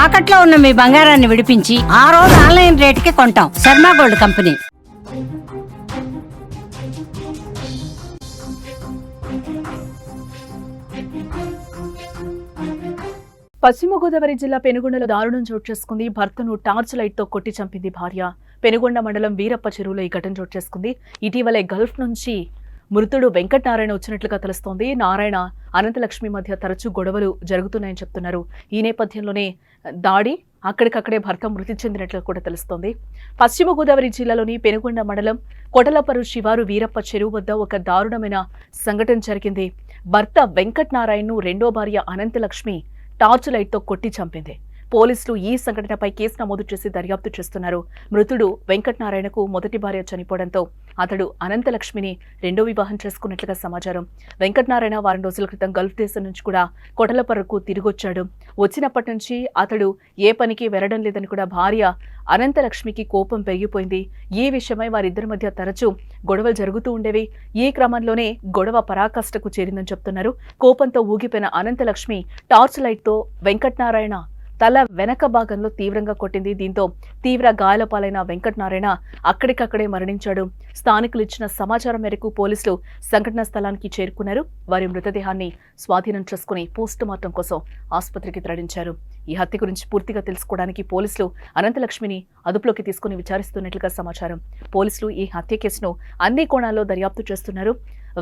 తాకట్లో ఉన్న మీ బంగారాన్ని విడిపించి ఆ రోజు ఆన్లైన్ రేటుకి కొంటాం. Sharma gold company. పశ్చిమ గోదావరి జిల్లా పెనుగొండలో దారుణం చోటు చేసుకుంది. భర్తను టార్చ్ లైట్ తో కొట్టి చంపింది భార్య. పెనుగొండ మండలం వీరప్ప చెరువులో ఈ ఘటన చోటు చేసుకుంది. ఇటీవలే గల్ఫ్ నుంచి మృతుడు వెంకటనారాయణ వచ్చినట్లుగా తెలుస్తోంది. నారాయణ అనంతలక్ష్మి మధ్య తరచూ గొడవలు జరుగుతున్నాయని చెప్తున్నారు. ఈ నేపథ్యంలోనే దాడి, అక్కడికక్కడే భర్త మృతి చెందినట్లు కూడా తెలుస్తోంది. పశ్చిమ గోదావరి జిల్లాలోని పెనుగొండ మండలం కొటలపరు శివారు వీరప్ప చెరువు వద్ద ఒక దారుణమైన సంఘటన జరిగింది. భర్త వెంకటనారాయణను రెండో భార్య అనంతలక్ష్మి టార్చ్ లైట్ తో కొట్టి చంపింది. పోలీసులు ఈ సంఘటనపై కేసు నమోదు చేసి దర్యాప్తు చేస్తున్నారు. మృతుడు వెంకటనారాయణకు మొదటి భార్య చనిపోవడంతో అతడు అనంతలక్ష్మిని రెండో వివాహం చేసుకున్నట్లుగా సమాచారం. వెంకటనారాయణ వారం రోజుల క్రితం గల్ఫ్ దేశం నుంచి కూడా కొటలపర్రుకు తిరిగొచ్చాడు. వచ్చినప్పటి నుంచి అతడు ఏ పనికి వెళ్లడం లేదని కూడా భార్య అనంతలక్ష్మికి కోపం పెరిగిపోయింది. ఈ విషయమై వారిద్దరి మధ్య తరచూ గొడవలు జరుగుతూ ఉండేవి. ఈ క్రమంలోనే గొడవ పరాకాష్ఠకు చేరిందని చెప్తున్నారు. కోపంతో ఊగిపోయిన అనంతలక్ష్మి టార్చ్ లైట్ తో వెంకటనారాయణ తల వెనక భాగంలో తీవ్రంగా కొట్టింది. దీంతో తీవ్ర గాయాల పాలైన వెంకటనారాయణ అక్కడికక్కడే మరణించాడు. స్థానికులు ఇచ్చిన సమాచారం మేరకు పోలీసులు సంఘటనా స్థలానికి చేరుకున్నారు. వారి మృతదేహాన్ని స్వాధీనం చేసుకుని పోస్టుమార్టం కోసం ఆసుపత్రికి తరలించారు. ఈ హత్య గురించి పూర్తిగా తెలుసుకోవడానికి పోలీసులు అనంతలక్ష్మిని అదుపులోకి తీసుకుని విచారిస్తున్నట్లుగా సమాచారం. పోలీసులు ఈ హత్య కేసును అన్ని కోణాల్లో దర్యాప్తు చేస్తున్నారు.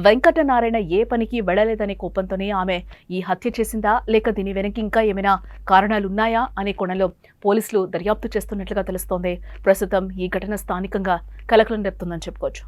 వెంకటనారాయణ ఏ పనికి వెళ్లలేదనే కోపంతోనే ఆమె ఈ హత్య చేసిందా, లేక దీని వెనక ఇంకా ఏమైనా కారణాలున్నాయా అనే కోణంలో పోలీసులు దర్యాప్తు చేస్తున్నట్లుగా తెలుస్తోంది. ప్రస్తుతం ఈ ఘటన స్థానికంగా కలకలం రేపుతుందని చెప్పుకోవచ్చు.